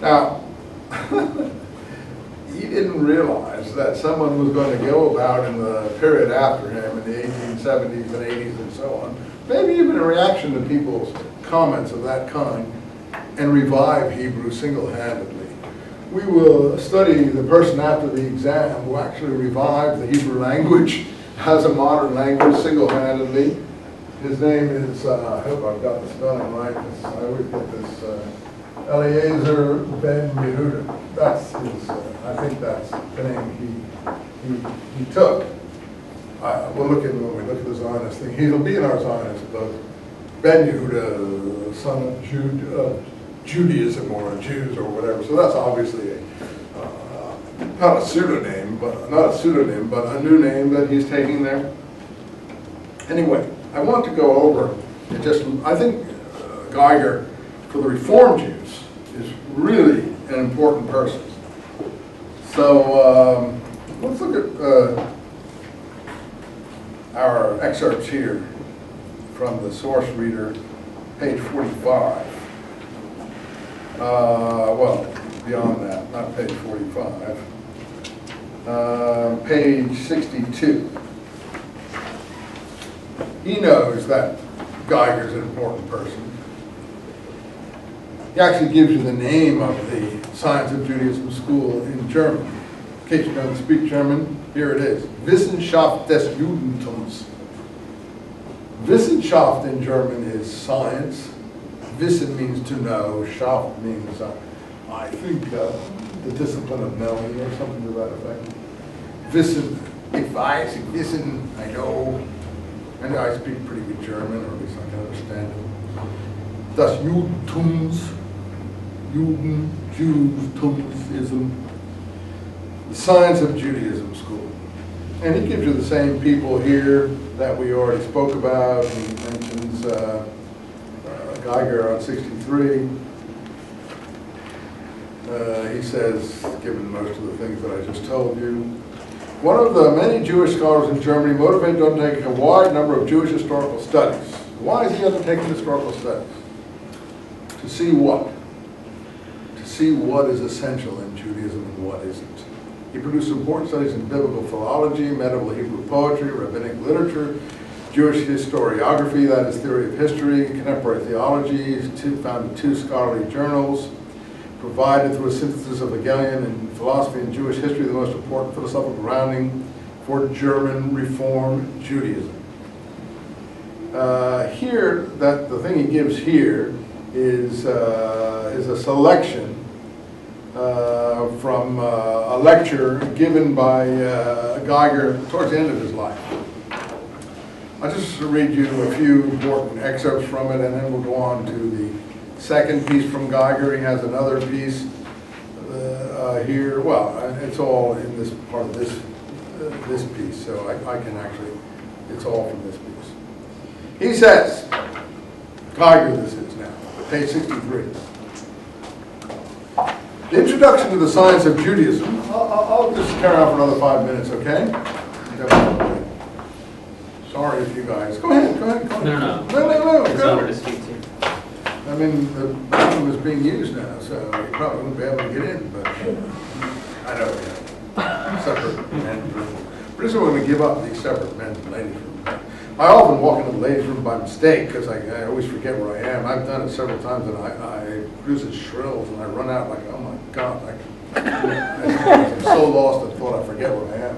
Now, he didn't realize that someone was going to go about in the period after him, in the 1870s and 80s and so on, maybe even in reaction to people's comments of that kind, and revive Hebrew single-handedly. We will study the person after the exam who actually revived the Hebrew language as a modern language single-handedly. His name is, I hope I've got the spelling right, I always get this, Eliezer ben Yehuda. That's his, I think that's the name he took. We'll look at when we look at the Zionist thing. He'll be in our Zionist book. Ben Yehuda, son of Judaism or Jews or whatever. So that's obviously not a pseudonym, but a new name that he's taking there. Anyway, I want to go over it. I think Geiger, for the Reform Jews, is really an important person. So let's look at our excerpts here from the source reader, page 45. Well, beyond that, not page 45. Page 62. He knows that Geiger's an important person. He actually gives you the name of the Science of Judaism school in German. In case you don't speak German, here it is. Wissenschaft des Judentums. Wissenschaft in German is science. Wissen means to know. Schaft means, I think, the discipline of knowing or something to that effect. Wissen, ich weiß, wissen, I know. And I speak pretty good German, or at least I can understand it. Das Judentums, Juden, Jews, Tumsism, the Science of Judaism school. And he gives you the same people here that we already spoke about. He mentions Geiger on 63. He says, given most of the things that I just told you, one of the many Jewish scholars in Germany motivated to undertake a wide number of Jewish historical studies. Why is he undertaking historical studies? To see what? To see what is essential in Judaism and what isn't. He produced important studies in biblical philology, medieval Hebrew poetry, rabbinic literature, Jewish historiography, that is theory of history, contemporary theology, founded 2 scholarly journals, provided through a synthesis of Hegelian and philosophy and Jewish history the most important philosophical grounding for German Reform Judaism. Here, the thing he gives here is a selection from a lecture given by Geiger towards the end of his life. I'll just read you a few important excerpts from it, and then we'll go on to the second piece from Geiger. He has another piece here. Well, it's all in this part of this piece, so I can actually, it's all from this piece. He says, Geiger this is now, page 63. The introduction to the science of Judaism. I'll just carry on for another 5 minutes, okay? Sorry if you guys, go ahead. No. It's Go. over to speak to. I mean, the bathroom is being used now, so you probably won't be able to get in, but I know we have separate men's room. Pretty soon we're going to give up these separate men's and ladies' rooms. I often walk into the ladies' room by mistake because I always forget where I am. I've done it several times, and I produce it shrills, and I run out like, oh my God, I'm so lost I thought I forget where I am.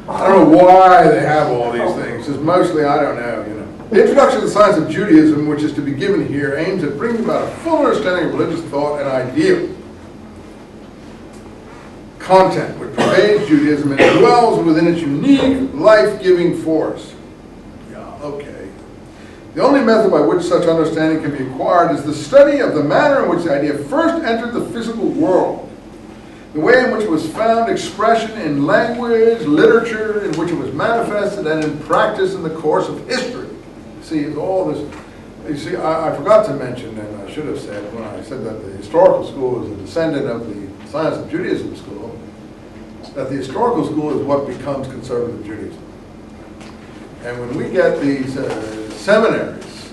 I don't know why they have all these things, because mostly I don't know, you know. The introduction to the science of Judaism, which is to be given here, aims at bringing about a full understanding of religious thought and ideal content which pervades Judaism and dwells within its unique, life-giving force. Yeah, okay. The only method by which such understanding can be acquired is the study of the manner in which the idea first entered the physical world, the way in which it was found expression in language, literature, in which it was manifested, and in practice in the course of history. See, it's all this. You see, I forgot to mention, and I should have said when I said that the historical school is a descendant of the Science of Judaism school, that the historical school is what becomes conservative Judaism. And when we get these seminaries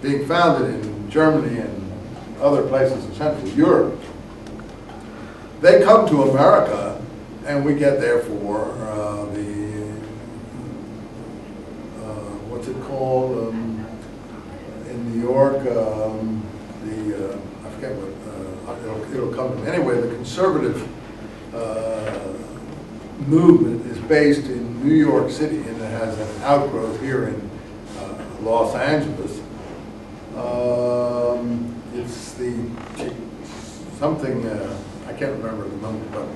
being founded in Germany and other places in Central Europe. They come to America, and we get there for what's it called, in New York, I forget what, it'll come to me. Anyway, the conservative movement is based in New York City, and it has an outgrowth here in Los Angeles. It's the something, I can't remember the number, but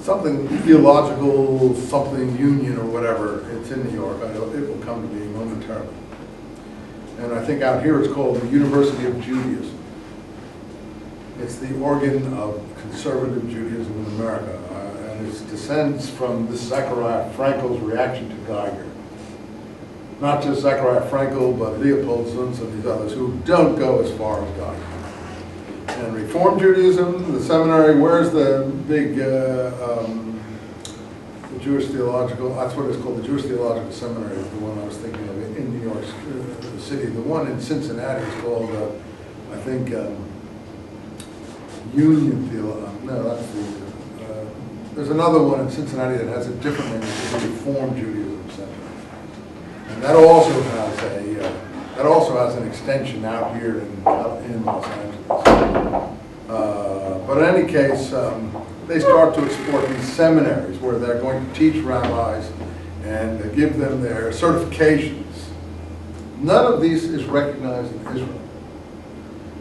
something theological, something union or whatever. It's in New York. It will come to me momentarily. And I think out here it's called the University of Judaism. It's the organ of conservative Judaism in America. And it descends from this Zechariah Frankel's reaction to Geiger. Not just Zechariah Frankel, but Leopold Zunz and these others who don't go as far as Geiger. And Reform Judaism, the seminary, where's the big, the Jewish Theological, that's what it's called, the Jewish Theological Seminary is the one I was thinking of in New York City. The one in Cincinnati is called, I think, Union Theological, no, that's the, there's another one in Cincinnati that has a different name, it's the Reform Judaism Center. And that also has an extension out here in Los Angeles. But in any case, they start to export these seminaries where they're going to teach rabbis and give them their certifications. None of these is recognized in Israel.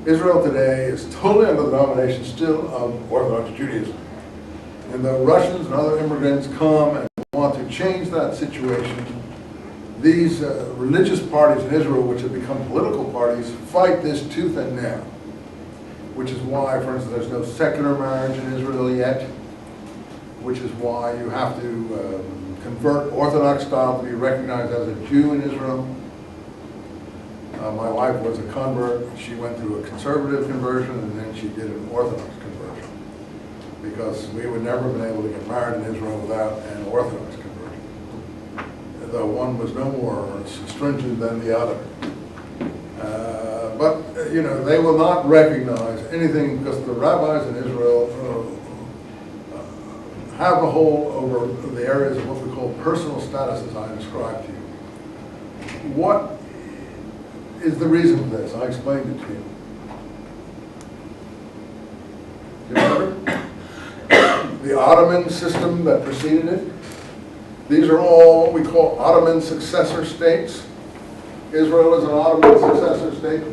Israel today is totally under the domination still of Orthodox Judaism. And the Russians and other immigrants come and want to change that situation. These religious parties in Israel, which have become political parties, fight this tooth and nail. Which is why, for instance, there's no secular marriage in Israel yet. Which is why you have to convert Orthodox style to be recognized as a Jew in Israel. My wife was a convert. She went through a conservative conversion and then she did an Orthodox conversion. Because we would never have been able to get married in Israel without an Orthodox conversion. Though one was no more stringent than the other. But, you know, they will not recognize anything because the rabbis in Israel have a hold over the areas of what we call personal status, as I described to you. What is the reason for this? I explained it to you. Do you remember? The Ottoman system that preceded it. These are all what we call Ottoman successor states. Israel is an Ottoman successor state.